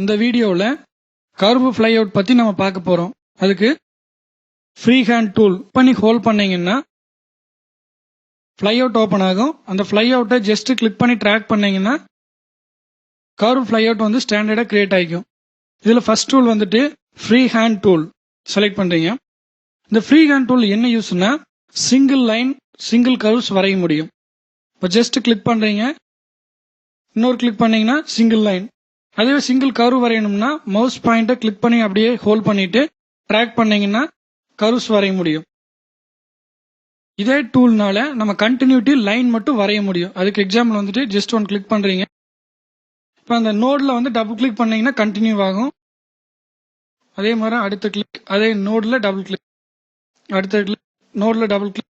இந்த வீடியோவில் கர்வ் ஃப்ளைஅவுட் பற்றி நம்ம பார்க்க போகிறோம். அதுக்கு ஃப்ரீ ஹேண்ட் டூல் பண்ணி ஹோல்ட் பண்ணீங்கன்னா ஃப்ளைஅவுட் ஓப்பன் ஆகும். அந்த ஃப்ளைஅவுட்டை ஜஸ்ட் கிளிக் பண்ணி ட்ராக் பண்ணீங்கன்னா கர்வ் ஃப்ளைஅவுட் வந்து ஸ்டாண்டர்டாக கிரியேட் ஆகிக்கும். இதில் ஃபர்ஸ்ட் டூல் வந்துட்டு ஃப்ரீ ஹேண்ட் டூல் செலக்ட் பண்ணுறீங்க. இந்த ஃப்ரீ ஹேண்ட் டூல் என்ன யூஸ்னா சிங்கிள் லைன் சிங்கிள் கர்வ்ஸ் வரைய முடியும். இப்போ ஜஸ்ட் கிளிக் பண்ணுறீங்க, இன்னொரு கிளிக் பண்ணீங்கன்னா சிங்கிள் லைன். அதுவே சிங்கிள் கர்வ் வரையணும்னா மவுஸ் பாயிண்ட்டை கிளிக் பண்ணி அப்படியே ஹோல்ட் பண்ணிட்டு ட்ராக் பண்ணீங்கன்னா கர்வ்ஸ் வரைய முடியும். இதே டூல்னால நம்ம கண்டினியூட்டி லைன் மட்டும் வரைய முடியும். அதுக்கு எக்ஸாம்பிள் வந்துட்டு ஜஸ்ட் ஒன் கிளிக் பண்றீங்க. இப்போ அந்த நோட்ல வந்து டபுள் கிளிக் பண்ணீங்கன்னா கண்டினியூ ஆகும். அதே மாதிரி அடுத்த கிளிக், அதே நோட்ல டபுள் கிளிக், அடுத்த கிளிக், நோட்ல டபுள் கிளிக்,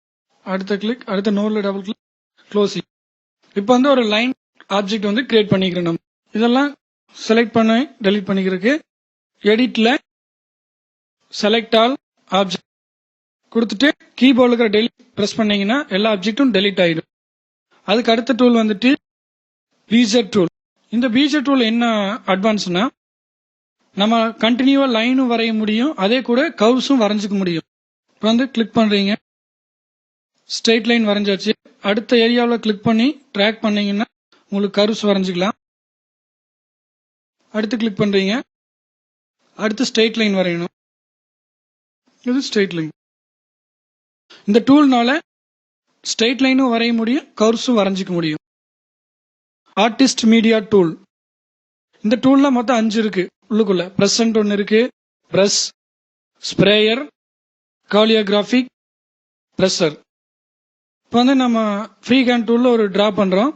அடுத்த கிளிக், அடுத்த நோட்ல டபுள் கிளிக், க்ளோசிங். இப்போ வந்து ஒரு லைன் ஆப்ஜெக்ட் வந்து கிரியேட் பண்ணிக்கிறோம். நம்ம இதெல்லாம் செலக்ட் பண்ணி டெலீட் பண்ணிக்கிறதுக்கு எடிட்ல செலக்ட் ஆல் ஆப்ஜெக்ட் கொடுத்துட்டு கீபோர்டில் இருக்கிற டெலிட் பிரஸ் பண்ணீங்கன்னா எல்லா ஆப்ஜெக்டும் டெலிட் ஆயிடும். அதுக்கு அடுத்த டூல் வந்துட்டு பீஜர் டூல். இந்த பீஜர் டூல் என்ன அட்வான்ஸ்னா நம்ம கண்டினியூவா லைனும் வரைய முடியும், அதே கூட கர்வ்ஸும் வரைஞ்சிக்க முடியும். இப்போ வந்து கிளிக் பண்றீங்க, ஸ்ட்ரெயிட் லைன் வரைஞ்சாச்சு. அடுத்த ஏரியாவில் கிளிக் பண்ணி ட்ராக் பண்ணீங்கன்னா உங்களுக்கு கர்வ்ஸ் வரைஞ்சிக்கலாம். அடுத்து கிளிக் பண்றீங்க, அடுத்து ஸ்ட்ரெயிட் லைன் வரையணும். இது ஸ்ட்ரெயிட் லைன். இந்த டூல்னால ஸ்ட்ரெயிட் லைனும் வரைய முடியும், கர்வ்ஸும் வரைஞ்சிக்க முடியும். Artist media tool. இந்த டூல்ல மொத்தம் 5 இருக்கு. உள்ளுக்குள்ள பிரசன்ட் ஒன்னு இருக்கு, பிரஷ், ஸ்ப்ரேயர், காலியோகிராஃபிக், பிரஷர். இப்போ வந்து நம்ம ஃப்ரீ ஹேண்ட் டூல்ல ஒரு டிரா பண்றோம்.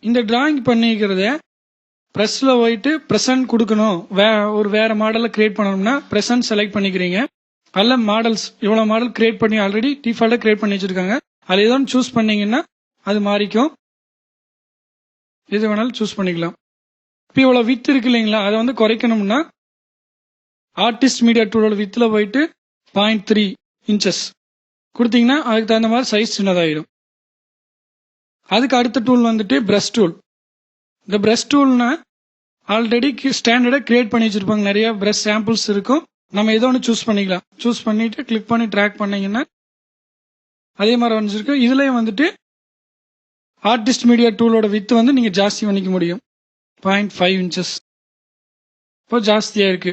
இந்த டிராயிங் பண்ணிக்கிறத பிரஸ்ல போயிட்டு பிரசன்ட் கொடுக்கணும், ஒரு வேற மாடலை கிரியேட் பண்ணணும்னா பிரசன்ட் செலக்ட் பண்ணிக்கிறீங்க. அல்ல மாடல்ஸ், இவ்வளவு மாடல் கிரியேட் பண்ணி ஆல்ரெடி டிஃபால்ட்டா கிரியேட் பண்ணி வச்சிருக்காங்க. அது ஏதோ சூஸ் பண்ணீங்கன்னா அது மாறிக்கும். எது வேணாலும் சூஸ் பண்ணிக்கலாம். இப்போ இவ்வளவு வித் இருக்கு இல்லைங்களா, அதை வந்து குறைக்கணும்னா ஆர்டிஸ்ட் மீடியா டூலோட வித்துல போயிட்டு 0.3 inches கொடுத்தீங்கன்னா அதுக்கு தகுந்த மாதிரி சைஸ் சின்னதாயிடும். அதுக்கு அடுத்த டூல் வந்துட்டு பிரஷ் டூல். இந்த பிரஷ் டூல்னா ஆல்ரெடி ஸ்டாண்டர்டா கிரியேட் பண்ணி வச்சிருப்பாங்க. நிறைய பிரஷ் சாம்பிள்ஸ் இருக்கும். நம்ம ஏதோ ஒன்று சூஸ் பண்ணிக்கலாம். சூஸ் பண்ணிட்டு கிளிக் பண்ணி ட்ராக் பண்ணீங்கன்னா அதே மாதிரி வந்துருக்கு. இதுலயும் வந்துட்டு ஆர்டிஸ்ட் மீடியா டூலோட வித் வந்து நீங்க ஜாஸ்தி பண்ணிக்க முடியும். 0.5 inches இப்போ ஜாஸ்தியா இருக்கு.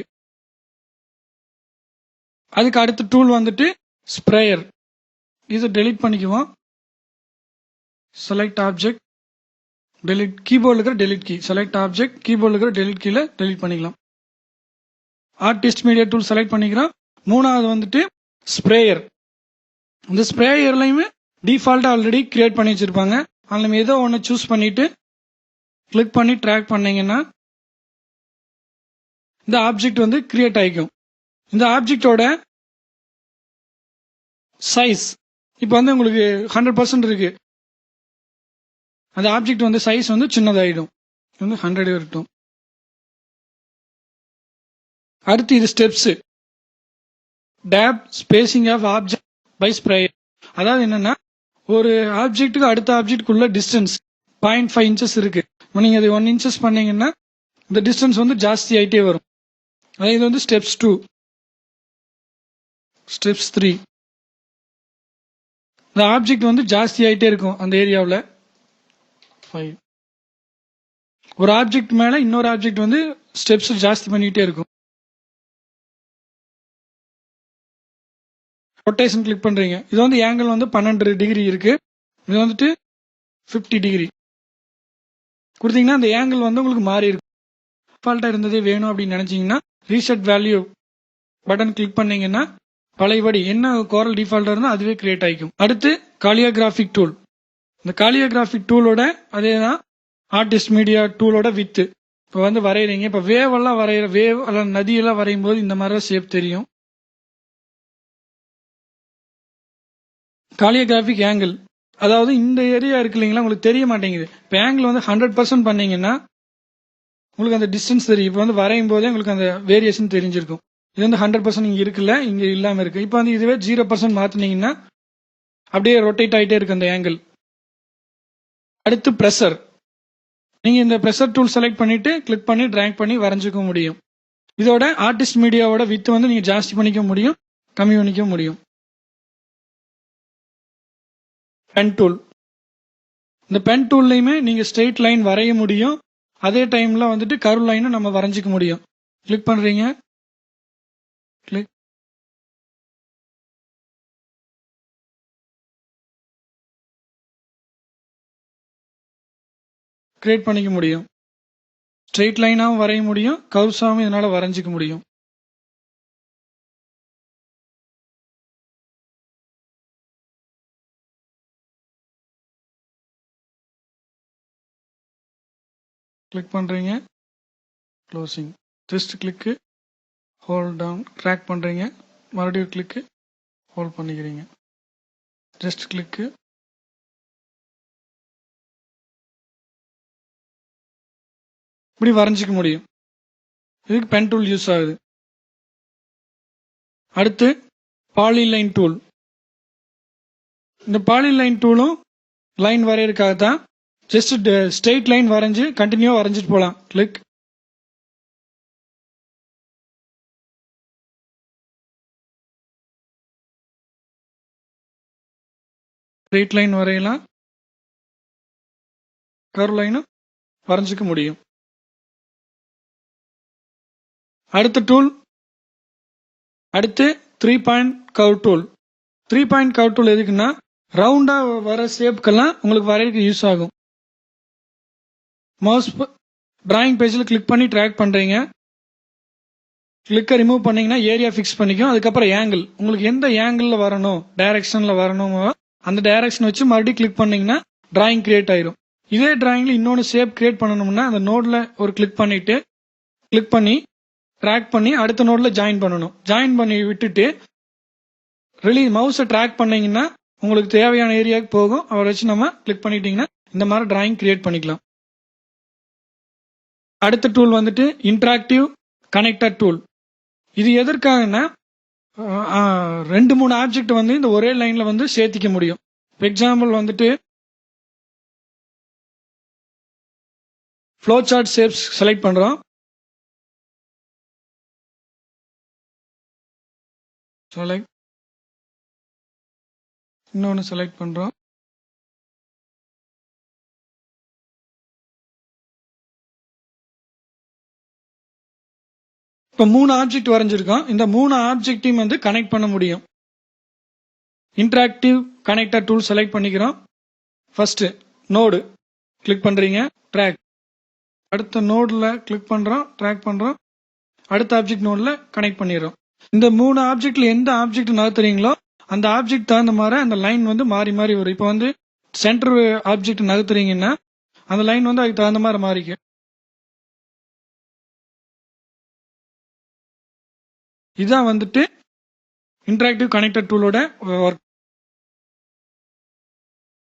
அதுக்கு அடுத்த டூல் வந்துட்டு ஸ்ப்ரேயர். இது டெலீட் பண்ணிக்குவோம். செலக்ட் ஆப்ஜெக்ட், டெலிட், கீபோர்டில் இருக்கிற டெலிட் கீ, செலக்ட் ஆப்ஜெக்ட், கீபோர்டில் இருக்கிற டெலிட் கீல டெலிட் பண்ணிக்கலாம். ஆர்டிஸ்ட் மீடியா டூல் செலக்ட் பண்ணிக்கிறோம். மூணாவது வந்துட்டு ஸ்ப்ரேயர். இந்த ஸ்ப்ரேயர்லையுமே டிஃபால்ட்டா ஆல்ரெடி கிரியேட் பண்ணி வச்சிருப்பாங்க. அதில் நம்ம ஏதோ ஒன்று சூஸ் பண்ணிட்டு கிளிக் பண்ணி ட்ராக் பண்ணீங்கன்னா இந்த ஆப்ஜெக்ட் வந்து கிரியேட் ஆகிக்கும். இந்த ஆப்ஜெக்டோட சைஸ் இப்போ வந்து உங்களுக்கு 100% இருக்கு. அந்த ஆப்ஜெக்ட் வந்து சைஸ் வந்து சின்னதாயிடும், வந்து 100 இருக்கட்டும். அடுத்து இது steps. Tab spacing of object by sprayer. அதாவது என்னன்னா ஒரு ஆப்ஜெக்ட்டுக்கு அடுத்த ஆப்ஜெக்டுக்குள்ள டிஸ்டன்ஸ் 0.5 inches இருக்கு. நீங்க அதை 1 inches பண்ணீங்கன்னா இந்த டிஸ்டன்ஸ் வந்து ஜாஸ்தி ஆயிட்டே வரும். அதாவது இது வந்து ஸ்டெப்ஸ் 2, ஸ்டெப்ஸ் 3. இந்த ஆப்ஜெக்ட் வந்து ஜாஸ்தி ஆயிட்டே இருக்கும் அந்த ஏரியாவில். 5. ஒரு ஆப்ஜெக்ட் மேல இன்னொரு ஆப்ஜெக்ட் வந்து ஸ்டெப்ஸ் ஜாஸ்தி பண்ணிட்டே இருக்கும். ரொட்டேஷன் கிளிக் பண்றீங்க. இது வந்து ஆங்கிள் வந்து 12 டிகிரி இருக்கு. இது வந்துட்டு 50 டிகிரி கொடுத்தீங்கன்னா அந்த ஆங்கிள் வந்து உங்களுக்கு மாறி இருக்கும். டிஃபால்ட்டா இருந்ததே வேணும் அப்படின்னு நினைச்சீங்கன்னா ரீசெட் வேல்யூ பட்டன் கிளிக் பண்ணீங்கன்னா பழையபடி என்ன கோரல் டிஃபால்ட்டா இருந்தா அதுவே கிரியேட் ஆகிக்கும். அடுத்து காலியோகிராஃபிக் டூல். இந்த காலியோகிராஃபிக் டூலோட அதே தான் ஆர்டிஸ்ட் மீடியா டூலோட வித்து. இப்போ வந்து வரைகிறீங்க, இப்போ வேவ் எல்லாம் வரைகிற, வேவ் அல்ல நதியெல்லாம் வரையும் போது இந்த மாதிரி ஷேப் தெரியும். காலியோகிராஃபிக் ஆங்கிள், அதாவது இந்த ஏரியா இருக்கு இல்லைங்களா, உங்களுக்கு தெரிய மாட்டேங்குது. இப்போ ஆங்கிள் வந்து 100% பண்ணீங்கன்னா உங்களுக்கு அந்த டிஸ்டன்ஸ் தெரியும். இப்போ வந்து வரையும் போதே உங்களுக்கு அந்த வேரியேஷன் தெரிஞ்சிருக்கும். இது வந்து 100% இங்க இருக்குல்ல, இங்க இல்லாம இருக்கு. இப்போ வந்து இதுவே 0% மாத்தினீங்கன்னா அப்படியே ரொட்டேட் ஆகிட்டே இருக்கு அந்த ஆங்கிள். அடுத்து பிரஷர். நீங்க இந்த ப்ரெஷர் டூல் செலக்ட் பண்ணிட்டு கிளிக் பண்ணி டிராக் பண்ணி வரைஞ்சிக்க முடியும். இதோட ஆர்டிஸ்ட் மீடியாவோட வித் வந்து நீங்க ஜாஸ்தி பண்ணிக்க முடியும், கம்மி பண்ணிக்க முடியும். Pen tool. இந்த பென் டூல்லையுமே நீங்க ஸ்ட்ரெயிட் லைன் வரைய முடியும், அதே டைம்ல வந்துட்டு கர்வ் லைனும் நம்ம வரைஞ்சிக்க முடியும். கிளிக் பண்றீங்க, கிளிக் கிரியேட் பண்ணிக்க முடியும். ஸ்ட்ரெயிட் லைனாகவும் வரைய முடியும், கர்வ்ஸாகவும் இதனால வரைஞ்சிக்க முடியும். கிளிக் பண்றீங்க, க்ளோசிங். ஜஸ்ட் கிளிக்கு, ஹோல்ட் டவுன், ட்ராக் பண்றீங்க, மறுபடியும் கிளிக்கு, ஹோல்ட் பண்ணிக்கிறீங்க. ஜஸ்ட் கிளிக்கு, இப்படி வரைஞ்சிக்க முடியும். இதுக்கு பென் டூல் யூஸ் ஆகுது. அடுத்து பாலிலைன் டூல். இந்த பாலிலைன் டூலும் லைன் வரையறதுக்காக தான். ஜஸ்ட் ஸ்ட்ரெயிட் லைன் வரைஞ்சு கண்டினியூவா வரைஞ்சிட்டு போகலாம். கிளிக், ஸ்ட்ரெயிட் லைன் வரையலாம், கர்வ் லைனும் வரைஞ்சிக்க முடியும். அடுத்த டூல், அடுத்து 3 point curve tool. 3 point curve tool எதுக்குன்னா ரவுண்டா வர ஷேப்க்கெல்லாம் உங்களுக்கு வரையறதுக்கு யூஸ் ஆகும். மவுஸ் டிராயிங் பேஜில் கிளிக் பண்ணி ட்ராக் பண்றீங்க, கிளிக்கை ரிமூவ் பண்ணீங்கன்னா ஏரியா ஃபிக்ஸ் பண்ணிக்கும். அதுக்கப்புறம் ஆங்கிள், உங்களுக்கு எந்த ஆங்கிள் வரணும், டைரக்ஷன்ல வரணுமோ அந்த டைரக்ஷன் வச்சு மறுபடியும் கிளிக் பண்ணீங்கன்னா டிராயிங் கிரியேட் ஆயிரும். இதே டிராயிங்ல இன்னொன்று ஷேப் கிரியேட் பண்ணணும்னா அந்த நோட்ல ஒரு கிளிக் பண்ணிட்டு கிளிக் பண்ணி ட்ராக் பண்ணி அடுத்த நோட்ல ஜாயின் பண்ணணும். ஜாயின் பண்ணி விட்டுட்டு ரிலீஸ் மவுஸை ட்ராக் பண்ணீங்கன்னா உங்களுக்கு தேவையான ஏரியாவுக்கு போகும். அவரை வச்சு நம்ம கிளிக் பண்ணிட்டீங்கன்னா இந்த மாதிரி டிராயிங் கிரியேட் பண்ணிக்கலாம். அடுத்த டூல் வந்துட்டு இன்டராக்டிவ் கனெக்டர் டூல். இது எதற்காகனா 2-3 ஆப்ஜெக்ட் வந்து இந்த ஒரே லைன்ல வந்து சேர்த்திக்க முடியும். எக்ஸாம்பிள் வந்துட்டு ஃப்ளோ சார்ட் ஷேப்ஸ் செலக்ட் பண்றோம். செலக்ட், இன்னொன்னு செலக்ட் பண்றோம். இப்போ 3 ஆப்ஜெக்ட் வரைஞ்சிருக்கோம். இந்த 3 ஆப்ஜெக்டையும் வந்து கனெக்ட் பண்ண முடியும். இன்டராக்டிவ் கனெக்டர் டூல் செலக்ட் பண்ணிக்கிறோம். ஃபர்ஸ்ட் நோடு கிளிக் பண்றீங்க, ட்ராக். அடுத்த நோட்ல கிளிக் பண்றோம், ட்ராக் பண்றோம். அடுத்த ஆப்ஜெக்ட் நோட்ல கனெக்ட் பண்ணிடுறோம். இந்த 3 ஆப்ஜெக்ட்ல எந்த ஆப்ஜெக்ட் நகர்த்துறீங்களோ அந்த ஆப்ஜெக்ட் தகுந்த மாதிரி அந்த லைன் வந்து மாறி மாறி வரும். இப்போ வந்து சென்டர் ஆப்ஜெக்ட் நகர்த்துறீங்கன்னா அந்த லைன் வந்து அதுக்கு தகுந்த மாதிரி மாறிக்கும். இதான் வந்துட்டு இன்டராக்டிவ் கனெக்டர் டூலோட ஒர்க்.